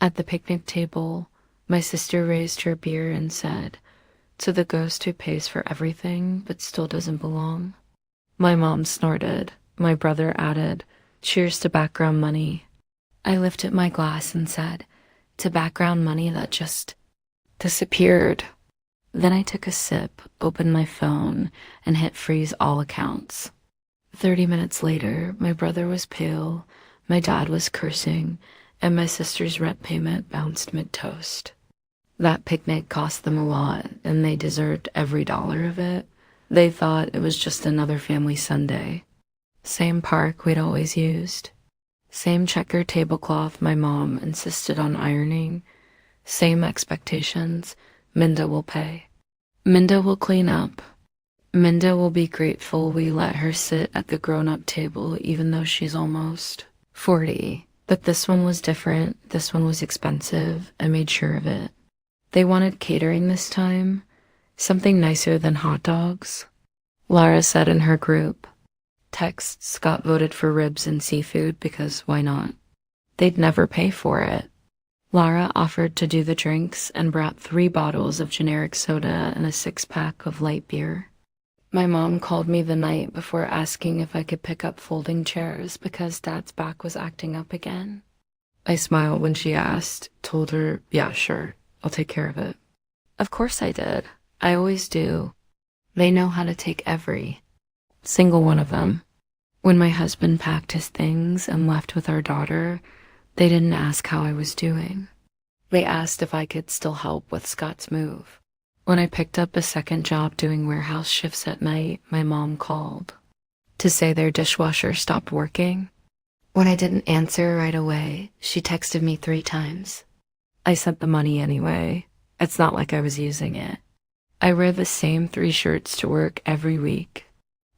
At the picnic table, my sister raised her beer and said, "To the ghost who pays for everything but still doesn't belong." My mom snorted. My brother added, "Cheers to background money." I lifted my glass and said, "To background money that just disappeared." Then I took a sip, opened my phone, and hit freeze all accounts. 30 minutes later, my brother was pale, my dad was cursing, and my sister's rent payment bounced mid-toast. That picnic cost them a lot, and they deserved every dollar of it. They thought it was just another family Sunday. Same park we'd always used. Same checker tablecloth my mom insisted on ironing. Same expectations. Minda will pay. Minda will clean up. Minda will be grateful we let her sit at the grown-up table even though she's almost 40. But this one was different. This one was expensive. I made sure of it. They wanted catering this time. Something nicer than hot dogs. Lara said in her group. Text, Scott voted for ribs and seafood because why not? They'd never pay for it. Lara offered to do the drinks and brought 3 bottles of generic soda and a 6-pack of light beer. My mom called me the night before asking if I could pick up folding chairs because Dad's back was acting up again. I smiled when she asked, told her, yeah, sure, I'll take care of it. Of course I did. I always do. They know how to take every single one of them. When my husband packed his things and left with our daughter, they didn't ask how I was doing. They asked if I could still help with Scott's move. When I picked up a second job doing warehouse shifts at night, my mom called to say their dishwasher stopped working. When I didn't answer right away, she texted me 3 times. I sent the money anyway. It's not like I was using it. I wear the same 3 shirts to work every week.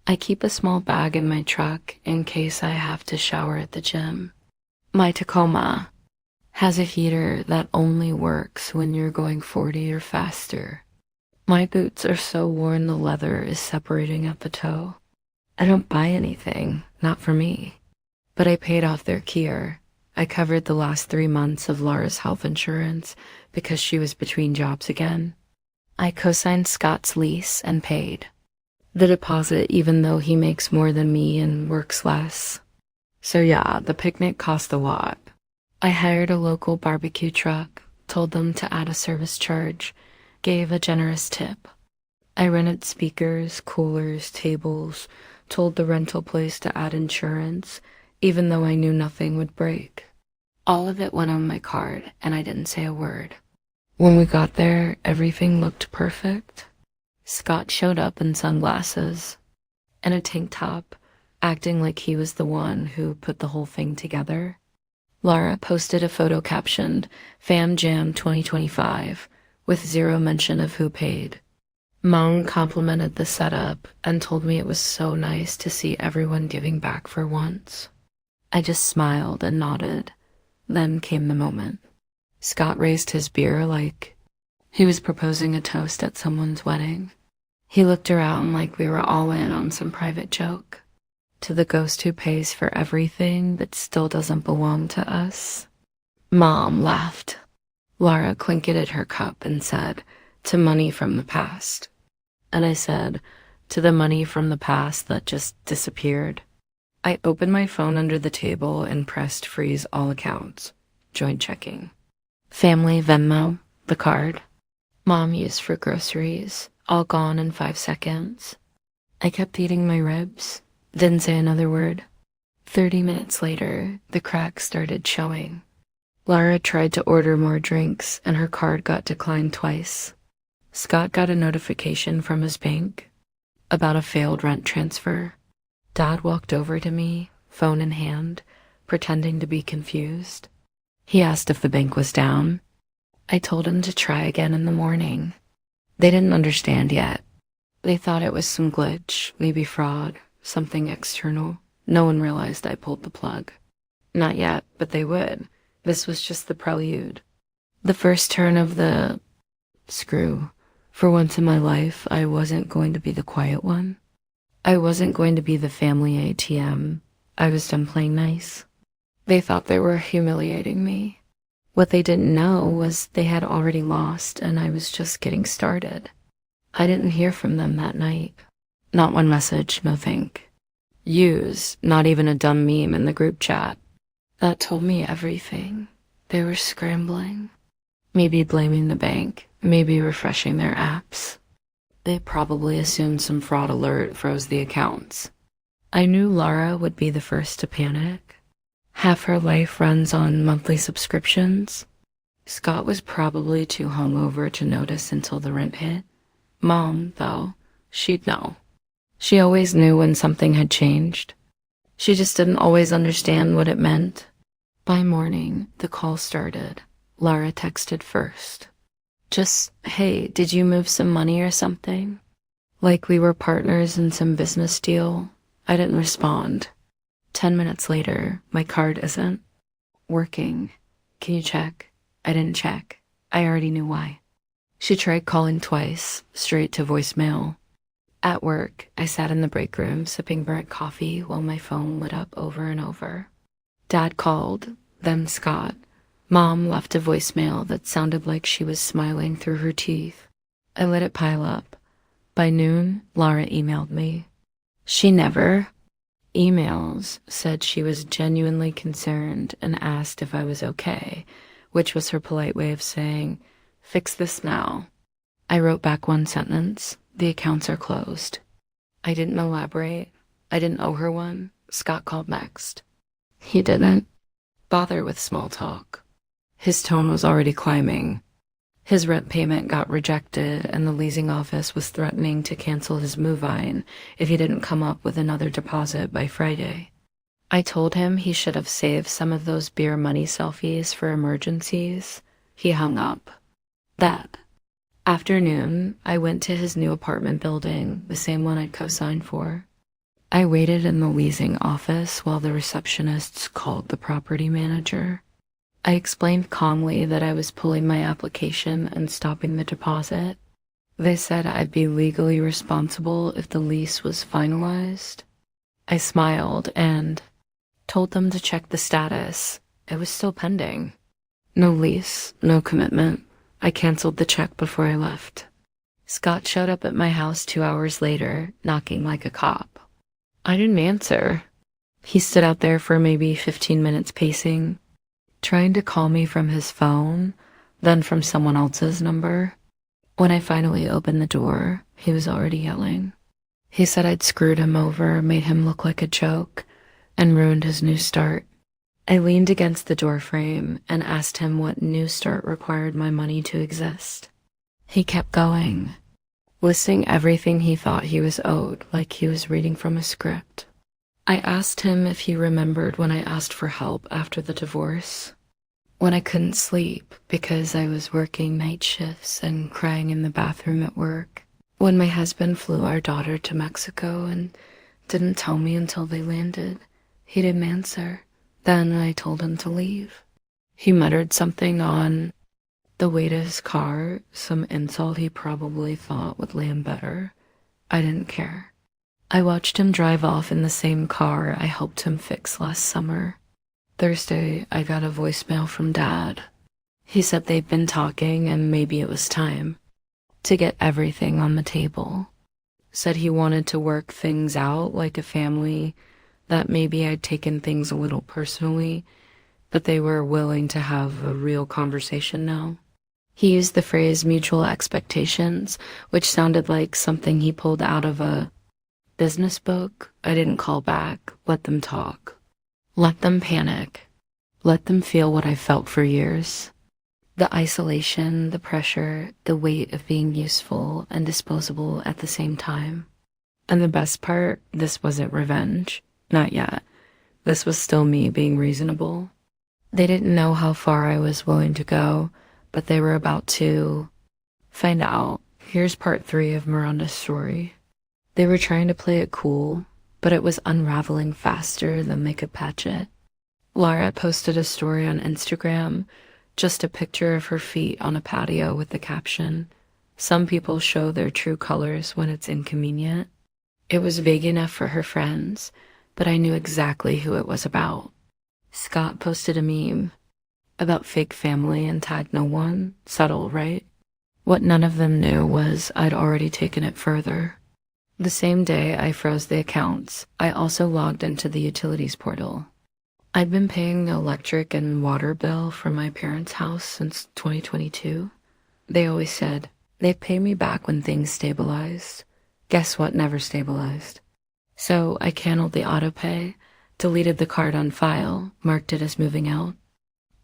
I keep a small bag in my truck in case I have to shower at the gym. My Tacoma has a heater that only works when you're going 40 or faster. My boots are so worn the leather is separating at the toe. I don't buy anything, not for me. But I paid off their Kia. I covered the last 3 months of Lara's health insurance because she was between jobs again. I co-signed Scott's lease and paid the deposit even though he makes more than me and works less. So yeah, the picnic cost a lot. I hired a local barbecue truck, told them to add a service charge, gave a generous tip. I rented speakers, coolers, tables, told the rental place to add insurance, even though I knew nothing would break. All of it went on my card, and I didn't say a word. When we got there, everything looked perfect. Scott showed up in sunglasses and a tank top, acting like he was the one who put the whole thing together. Lara posted a photo captioned, "Fam Jam 2025, with 0 mention of who paid. Mong complimented the setup and told me it was so nice to see everyone giving back for once. I just smiled and nodded. Then came the moment. Scott raised his beer like he was proposing a toast at someone's wedding. He looked around like we were all in on some private joke. To the ghost who pays for everything but still doesn't belong to us. Mom laughed. Lara clinketed her cup and said, "To money from the past." And I said, "To the money from the past that just disappeared." I opened my phone under the table and pressed freeze all accounts. Join checking. Family Venmo, the card. Mom used for groceries, all gone in 5 seconds. I kept eating my ribs, didn't say another word. 30 minutes later, the cracks started showing. Lara tried to order more drinks and her card got declined twice. Scott got a notification from his bank about a failed rent transfer. Dad walked over to me, phone in hand, pretending to be confused. He asked if the bank was down. I told him to try again in the morning. They didn't understand yet. They thought it was some glitch, maybe fraud, something external. No one realized I pulled the plug. Not yet, but they would. This was just the prelude. The first turn of the screw. For once in my life, I wasn't going to be the quiet one. I wasn't going to be the family ATM. I was done playing nice. They thought they were humiliating me. What they didn't know was they had already lost and I was just getting started. I didn't hear from them that night. Not one message, no think. Use, not even a dumb meme in the group chat. That told me everything. They were scrambling. Maybe blaming the bank, maybe refreshing their apps. They probably assumed some fraud alert froze the accounts. I knew Laura would be the first to panic. Half her life runs on monthly subscriptions. Scott was probably too hungover to notice until the rent hit. Mom, though, she'd know. She always knew when something had changed. She just didn't always understand what it meant. By morning, the call started. Laura texted first. Just, hey, did you move some money or something? Like we were partners in some business deal. I didn't respond. 10 minutes later, my card isn't working. Can you check? I didn't check. I already knew why. She tried calling twice, straight to voicemail. At work, I sat in the break room sipping burnt coffee while my phone lit up over and over. Dad called, then Scott. Mom left a voicemail that sounded like she was smiling through her teeth. I let it pile up. By noon, Laura emailed me. She never. Emails said she was genuinely concerned and asked if I was okay, which was her polite way of saying, fix this now. I wrote back one sentence. The accounts are closed. I didn't elaborate. I didn't owe her one. Scott called next. He didn't bother with small talk. His tone was already climbing. His rent payment got rejected, and the leasing office was threatening to cancel his move-in if he didn't come up with another deposit by Friday. I told him he should have saved some of those beer money selfies for emergencies. He hung up. That afternoon, I went to his new apartment building, the same one I'd co-signed for. I waited in the leasing office while the receptionists called the property manager. I explained calmly that I was pulling my application and stopping the deposit. They said I'd be legally responsible if the lease was finalized. I smiled and told them to check the status. It was still pending. No lease, no commitment. I canceled the check before I left. Scott showed up at my house 2 hours later, knocking like a cop. I didn't answer. He stood out there for maybe 15 minutes pacing, trying to call me from his phone, then from someone else's number. When I finally opened the door, he was already yelling. He said I'd screwed him over, made him look like a joke, and ruined his new start. I leaned against the doorframe and asked him what new start required my money to exist. He kept going, listing everything he thought he was owed, like he was reading from a script. I asked him if he remembered when I asked for help after the divorce, when I couldn't sleep because I was working night shifts and crying in the bathroom at work, when my husband flew our daughter to Mexico and didn't tell me until they landed. He didn't answer. Then I told him to leave. He muttered something on the way to his car, some insult he probably thought would land better. I didn't care. I watched him drive off in the same car I helped him fix last summer. Thursday, I got a voicemail from Dad. He said they'd been talking and maybe it was time to get everything on the table. Said he wanted to work things out like a family, that maybe I'd taken things a little personally, but they were willing to have a real conversation now. He used the phrase mutual expectations, which sounded like something he pulled out of a business book. I didn't call back. Let them talk. Let them panic. Let them feel what I felt for years. The isolation, the pressure, the weight of being useful and disposable at the same time. And the best part, this wasn't revenge. Not yet. This was still me being reasonable. They didn't know how far I was willing to go, but they were about to find out. Here's part 3 of Miranda's story. They were trying to play it cool, but it was unraveling faster than they could patch it. Laura posted a story on Instagram, just a picture of her feet on a patio with the caption, "Some people show their true colors when it's inconvenient." It was vague enough for her friends, but I knew exactly who it was about. Scott posted a meme. about fake family and tag no one. Subtle, right? What none of them knew was I'd already taken it further. The same day I froze the accounts, I also logged into the utilities portal. I'd been paying the electric and water bill for my parents' house since 2022. They always said they'd pay me back when things stabilized. Guess what never stabilized? So I canceled the autopay, deleted the card on file, marked it as moving out.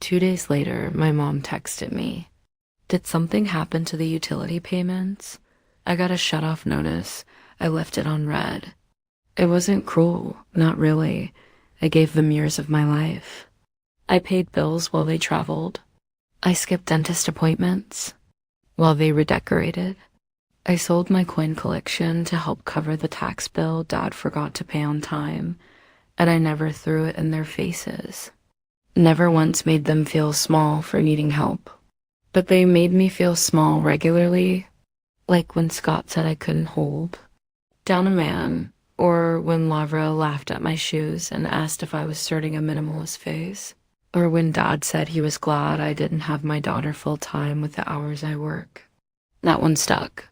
2 days later, my mom texted me. Did something happen to the utility payments? I got a shut-off notice. I left it on red. It wasn't cruel, not really. I gave them years of my life. I paid bills while they traveled. I skipped dentist appointments while they redecorated. I sold my coin collection to help cover the tax bill Dad forgot to pay on time, and I never threw it in their faces. Never once made them feel small for needing help. But they made me feel small regularly, like when Scott said I couldn't hold down a man, or when Lavra laughed at my shoes and asked if I was starting a minimalist phase, or when Dad said he was glad I didn't have my daughter full-time with the hours I work. That one stuck.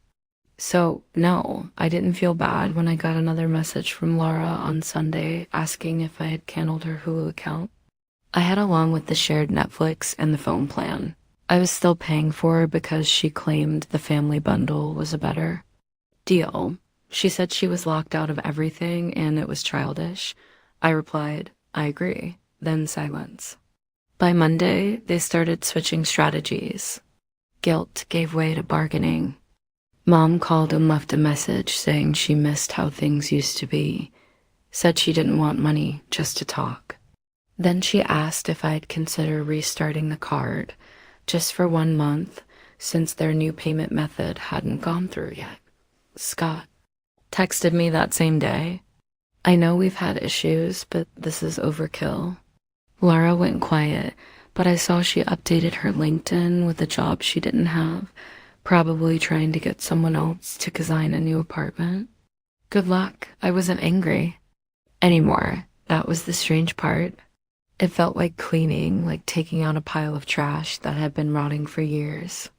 So, no, I didn't feel bad when I got another message from Laura on Sunday asking if I had canceled her Hulu account. I had along with the shared Netflix and the phone plan. I was still paying for her because she claimed the family bundle was a better deal. She said she was locked out of everything and it was childish. I replied, I agree. Then silence. By Monday, they started switching strategies. Guilt gave way to bargaining. Mom called and left a message saying she missed how things used to be. Said she didn't want money, just to talk. Then she asked if I'd consider restarting the card, just for 1 month, since their new payment method hadn't gone through yet. Scott texted me that same day. I know we've had issues, but this is overkill. Laura went quiet, but I saw she updated her LinkedIn with a job she didn't have, probably trying to get someone else to design a new apartment. Good luck. I wasn't angry anymore. That was the strange part. It felt like cleaning, like taking out a pile of trash that had been rotting for years.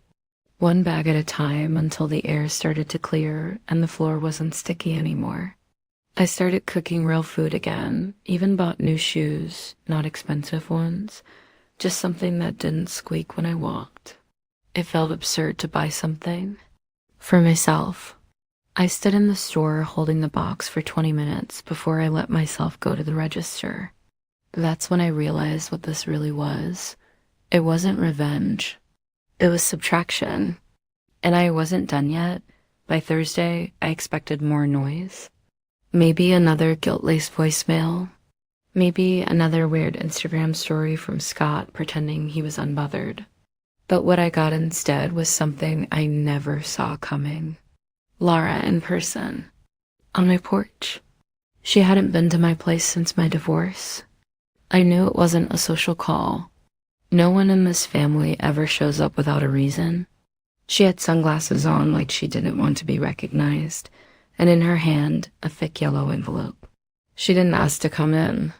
One bag at a time until the air started to clear and the floor wasn't sticky anymore. I started cooking real food again, even bought new shoes, not expensive ones, just something that didn't squeak when I walked. It felt absurd to buy something for myself. I stood in the store holding the box for 20 minutes before I let myself go to the register. That's when I realized what this really was. It wasn't revenge. It was subtraction. And I wasn't done yet. By Thursday, I expected more noise. Maybe another guilt-laced voicemail. Maybe another weird Instagram story from Scott pretending he was unbothered. But what I got instead was something I never saw coming. Laura in person. On my porch. She hadn't been to my place since my divorce. I knew it wasn't a social call. No one in this family ever shows up without a reason. She had sunglasses on like she didn't want to be recognized, and in her hand, a thick yellow envelope. She didn't ask to come in.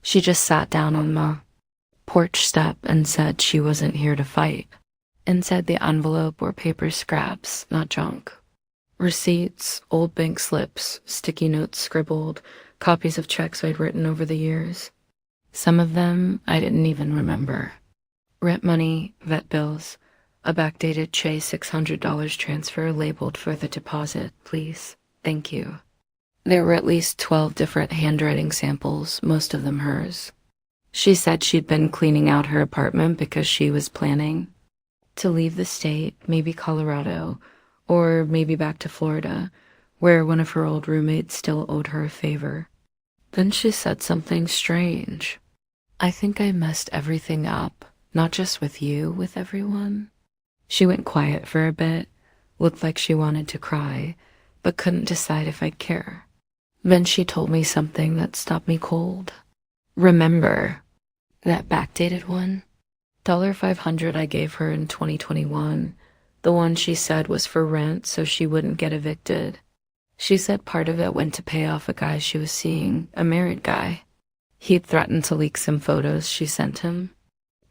She just sat down on my porch step and said she wasn't here to fight, and said the envelope were paper scraps, not junk. Receipts, old bank slips, sticky notes scribbled, copies of checks I'd written over the years. Some of them I didn't even remember. Rent money, vet bills, a backdated Che $600 transfer labeled for the deposit, please. Thank you. There were at least 12 different handwriting samples, most of them hers. She said she'd been cleaning out her apartment because she was planning to leave the state, maybe Colorado, or maybe back to Florida, where one of her old roommates still owed her a favor. Then she said something strange. I think I messed everything up, not just with you, with everyone. She went quiet for a bit, looked like she wanted to cry, but couldn't decide if I'd care. Then she told me something that stopped me cold. Remember that backdated one? $500 I gave her in 2021, the one she said was for rent so she wouldn't get evicted. She said part of it went to pay off a guy she was seeing, a married guy. He'd threatened to leak some photos she sent him.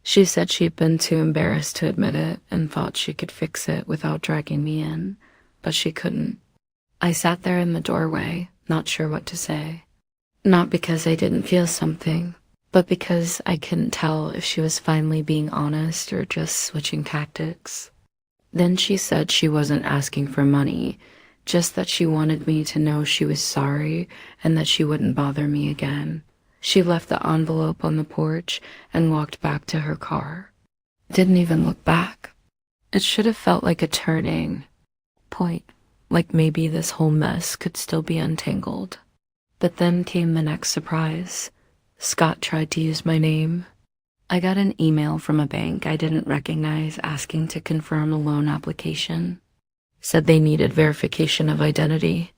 She said she'd been too embarrassed to admit it and thought she could fix it without dragging me in, but she couldn't. I sat there in the doorway, not sure what to say. Not because I didn't feel something, but because I couldn't tell if she was finally being honest or just switching tactics. Then she said she wasn't asking for money, just that she wanted me to know she was sorry and that she wouldn't bother me again. She left the envelope on the porch and walked back to her car. Didn't even look back. It should have felt like a turning point, like maybe this whole mess could still be untangled. But then came the next surprise. Scott tried to use my name. I got an email from a bank I didn't recognize asking to confirm a loan application. Said they needed verification of identity.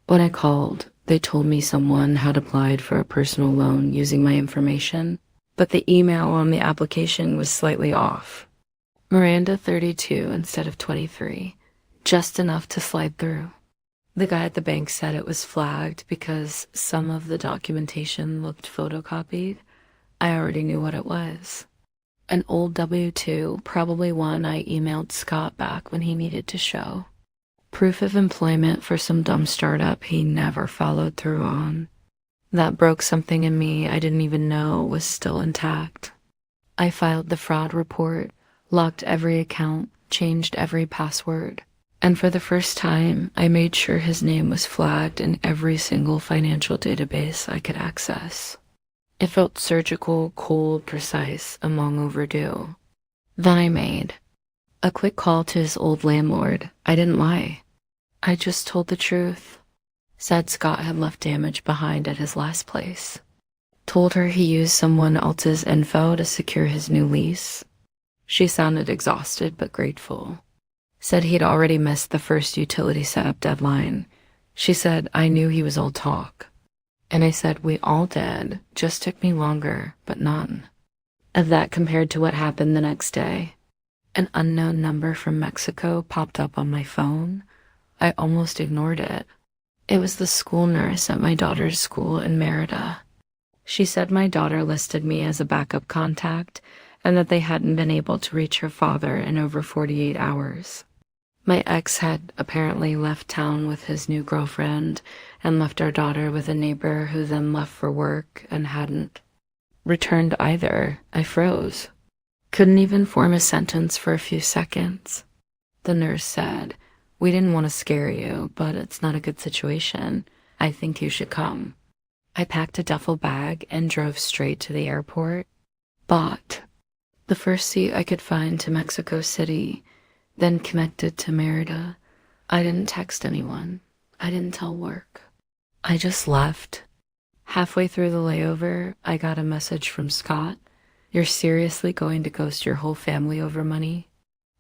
When I called, they told me someone had applied for a personal loan using my information, but the email on the application was slightly off. Miranda 32 instead of 23, just enough to slide through. The guy at the bank said it was flagged because some of the documentation looked photocopied. I already knew what it was. An old W-2, probably one I emailed Scott back when he needed to show. Proof of employment for some dumb startup he never followed through on. That broke something in me I didn't even know was still intact. I filed the fraud report, locked every account, changed every password, and for the first time, I made sure his name was flagged in every single financial database I could access. It felt surgical, cold, precise, and long overdue. Then I made a quick call to his old landlord. I didn't lie. I just told the truth. Said Scott had left damage behind at his last place. Told her he used someone else's info to secure his new lease. She sounded exhausted but grateful. Said he'd already missed the first utility setup deadline. She said I knew he was old talk. And I said we all did, just took me longer, but none. Of that compared to what happened the next day. An unknown number from Mexico popped up on my phone. I almost ignored it. It was the school nurse at my daughter's school in Merida. She said my daughter listed me as a backup contact and that they hadn't been able to reach her father in over 48 hours. My ex had apparently left town with his new girlfriend and left our daughter with a neighbor who then left for work and hadn't returned either. I froze. Couldn't even form a sentence for a few seconds. The nurse said, "We didn't want to scare you, but it's not a good situation. I think you should come." I packed a duffel bag and drove straight to the airport. Bought the first seat I could find to Mexico City, then connected to Merida. I didn't text anyone. I didn't tell work. I just left. Halfway through the layover, I got a message from Scott. "You're seriously going to ghost your whole family over money?"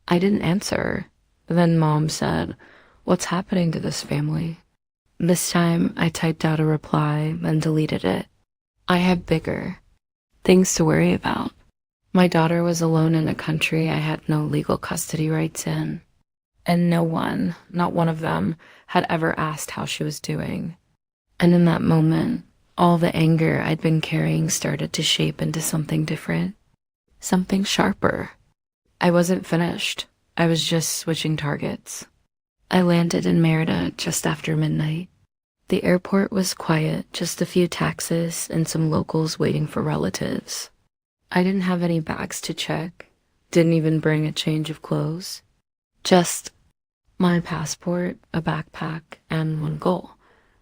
I didn't answer. Then Mom said, "What's happening to this family?" This time, I typed out a reply and deleted it. I had bigger things to worry about. My daughter was alone in a country I had no legal custody rights in. And no one, not one of them, had ever asked how she was doing. And in that moment, all the anger I'd been carrying started to shape into something different. Something sharper. I wasn't finished. I was just switching targets. I landed in Merida just after midnight. The airport was quiet, just a few taxis and some locals waiting for relatives. I didn't have any bags to check, didn't even bring a change of clothes. Just my passport, a backpack, and one goal: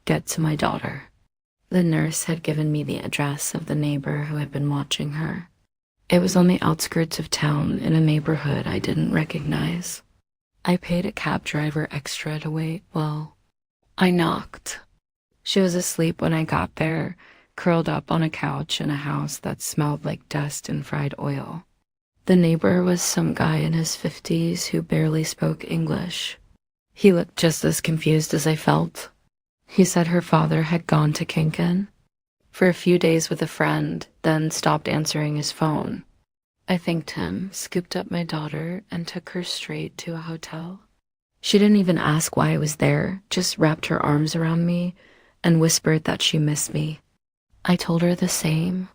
get to my daughter. The nurse had given me the address of the neighbor who had been watching her. It was on the outskirts of town in a neighborhood I didn't recognize. I paid a cab driver extra to wait while I knocked. She was asleep when I got there, curled up on a couch in a house that smelled like dust and fried oil. The neighbor was some guy in his 50s who barely spoke English. He looked just as confused as I felt. He said her father had gone to Cancun for a few days with a friend, then stopped answering his phone. I thanked him, scooped up my daughter, and took her straight to a hotel. She didn't even ask why I was there, just wrapped her arms around me and whispered that she missed me. I told her the same.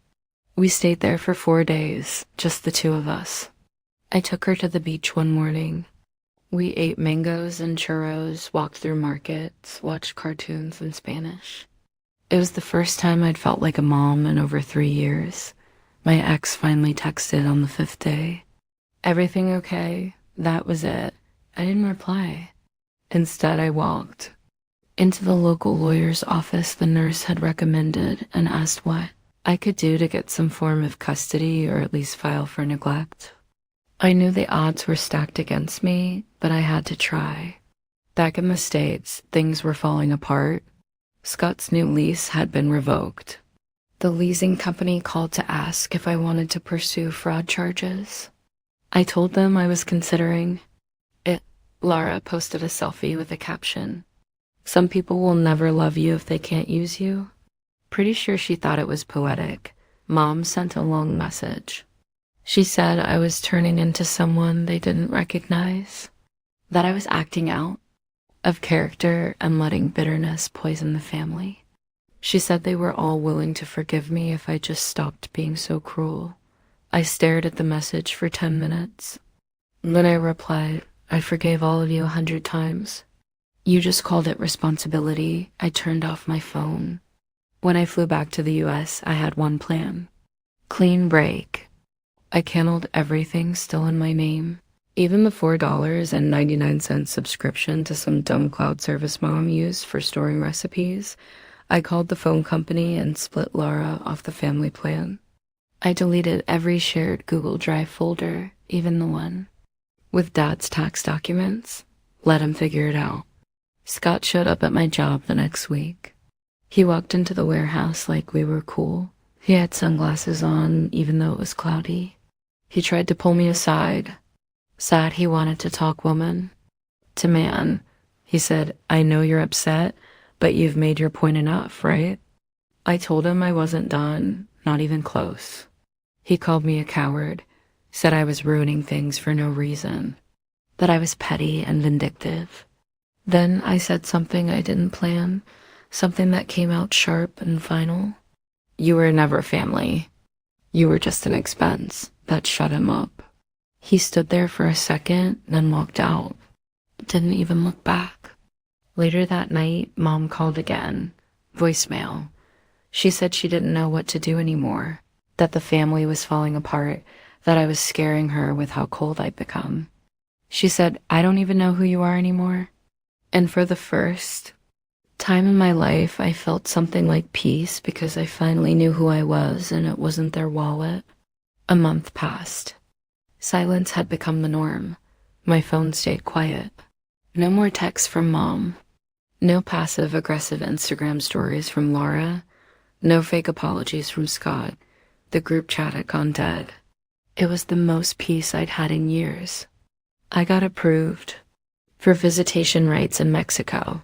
We stayed there for 4 days, just the two of us. I took her to the beach one morning. We ate mangoes and churros, walked through markets, watched cartoons in Spanish. It was the first time I'd felt like a mom in over 3 years. My ex finally texted on the 5th day. "Everything okay?" That was it. I didn't reply. Instead, I walked into the local lawyer's office the nurse had recommended and asked what I could do to get some form of custody or at least file for neglect. I knew the odds were stacked against me, but I had to try. Back in the States, things were falling apart. Scott's new lease had been revoked. The leasing company called to ask if I wanted to pursue fraud charges. I told them I was considering it. Lara posted a selfie with a caption, "Some people will never love you if they can't use you." Pretty sure she thought it was poetic. Mom sent a long message. She said I was turning into someone they didn't recognize, that I was acting out of character and letting bitterness poison the family. She said they were all willing to forgive me if I just stopped being so cruel. I stared at the message for 10 minutes. Then I replied, "I forgave all of you 100 times. You just called it responsibility." I turned off my phone. When I flew back to the US, I had one plan. Clean break. I canceled everything still in my name. Even the $4.99 subscription to some dumb cloud service mom used for storing recipes. I called the phone company and split Lara off the family plan. I deleted every shared Google Drive folder, even the one with Dad's tax documents. Let him figure it out. Scott showed up at my job the next week. He walked into the warehouse like we were cool. He had sunglasses on, even though it was cloudy. He tried to pull me aside. Said he wanted to talk woman to man. He said, "I know you're upset, but you've made your point enough, right?" I told him I wasn't done, not even close. He called me a coward, said I was ruining things for no reason, that I was petty and vindictive. Then I said something I didn't plan, something that came out sharp and final. "You were never family. You were just an expense." That shut him up. He stood there for a second, then walked out. Didn't even look back. Later that night, Mom called again. Voicemail. She said she didn't know what to do anymore, that the family was falling apart, that I was scaring her with how cold I'd become. She said, "I don't even know who you are anymore." And for the first time in my life, I felt something like peace because I finally knew who I was and it wasn't their wallet. A month passed. Silence had become the norm. My phone stayed quiet. No more texts from Mom. No passive-aggressive Instagram stories from Lara. No fake apologies from Scott. The group chat had gone dead. It was the most peace I'd had in years. I got approved for visitation rights in Mexico.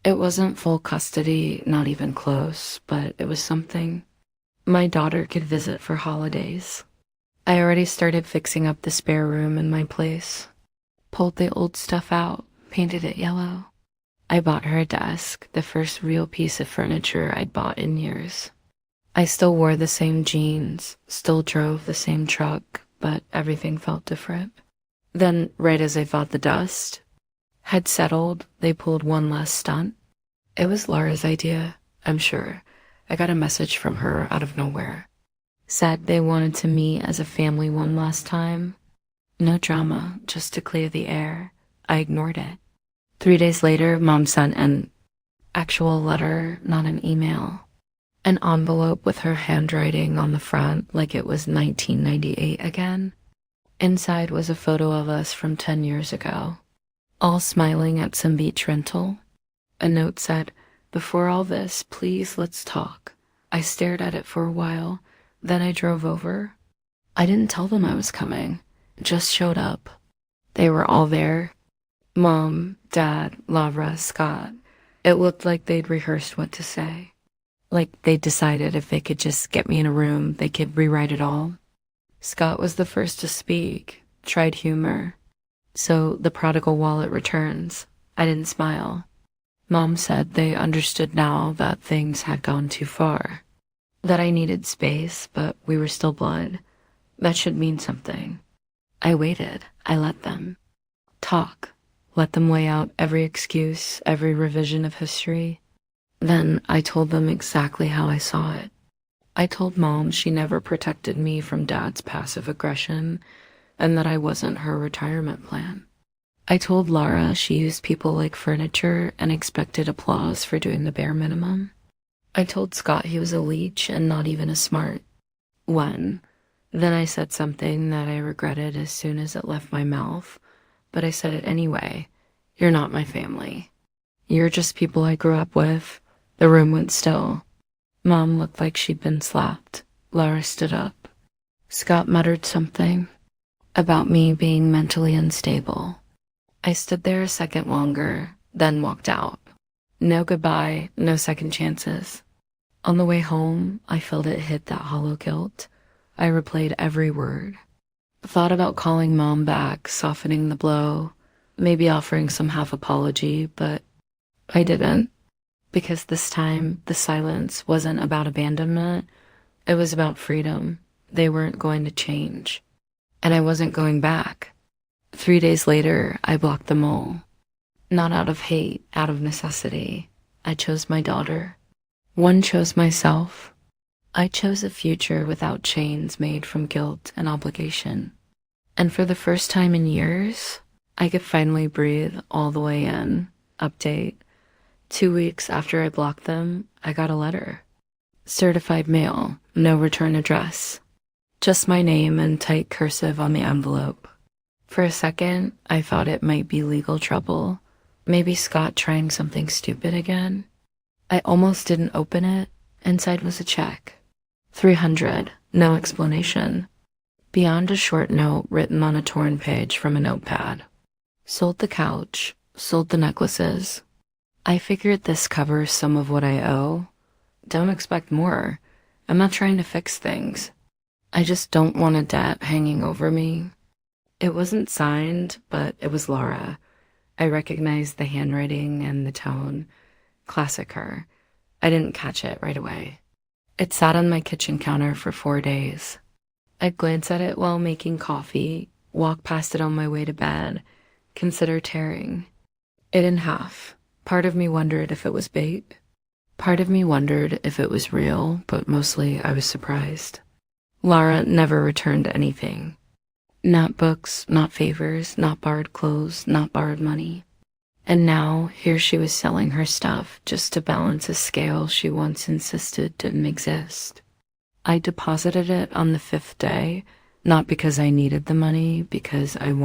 It wasn't full custody, not even close, but it was something. My daughter could visit for holidays. I already started fixing up the spare room in my place. Pulled the old stuff out, painted it yellow. I bought her a desk, the first real piece of furniture I'd bought in years. I still wore the same jeans, still drove the same truck, but everything felt different. Then, right as I thought the dust had settled, they pulled one last stunt. It was Lara's idea, I'm sure. I got a message from her out of nowhere. Said they wanted to meet as a family one last time. No drama, just to clear the air. I ignored it. 3 days later, Mom sent an actual letter, not an email. An envelope with her handwriting on the front like it was 1998 again. Inside was a photo of us from 10 years ago, all smiling at some beach rental. A note said, "Before all this, please let's talk." I stared at it for a while. Then I drove over. I didn't tell them I was coming, just showed up. They were all there. Mom, Dad, Lara, Scott. It looked like they'd rehearsed what to say. Like they decided if they could just get me in a room, they could rewrite it all. Scott was the first to speak, tried humor. "So the prodigal wallet returns." I didn't smile. Mom said they understood now that things had gone too far. that I needed space, but we were still blood. That should mean something. I waited. I let them talk, let them weigh out every excuse, every revision of history. Then I told them exactly how I saw it. I told Mom she never protected me from Dad's passive aggression and that I wasn't her retirement plan. I told Lara she used people like furniture and expected applause for doing the bare minimum. I told Scott he was a leech and not even as smart. Then I said something that I regretted as soon as it left my mouth, but I said it anyway. You're not my family. You're just people I grew up with. The room went still. Mom looked like she'd been slapped. Lara stood up. Scott muttered something about me being mentally unstable. I stood there a second longer, then walked out. No goodbye, no second chances. On the way home, I felt it hit that hollow guilt. I replayed every word. Thought about calling Mom back, softening the blow, maybe offering some half apology, but I didn't. Because this time, the silence wasn't about abandonment. It was about freedom. They weren't going to change. And I wasn't going back. 3 days later, I blocked them all. Not out of hate, out of necessity. I chose my daughter. One chose myself. I chose a future without chains made from guilt and obligation. And for the first time in years, I could finally breathe all the way in. Update. 2 weeks after I blocked them, I got a letter. Certified mail, no return address. Just my name in tight cursive on the envelope. For a second, I thought it might be legal trouble. Maybe Scott trying something stupid again. I almost didn't open it. Inside was a check. $300, no explanation. Beyond a short note written on a torn page from a notepad. Sold the couch, sold the necklaces. I figured this covers some of what I owe. Don't expect more. I'm not trying to fix things. I just don't want a debt hanging over me. It wasn't signed, but it was Lara. I recognized the handwriting and the tone. Classic her. I didn't catch it right away. It sat on my kitchen counter for 4 days. I'd glance at it while making coffee, walk past it on my way to bed, consider tearing it in half. Part of me wondered if it was bait. Part of me wondered if it was real, but mostly I was surprised. Lara never returned anything. Not books, not favors, not borrowed clothes, not borrowed money. And now, here she was selling her stuff just to balance a scale she once insisted didn't exist. I deposited it on the 5th day, not because I needed the money, because I wanted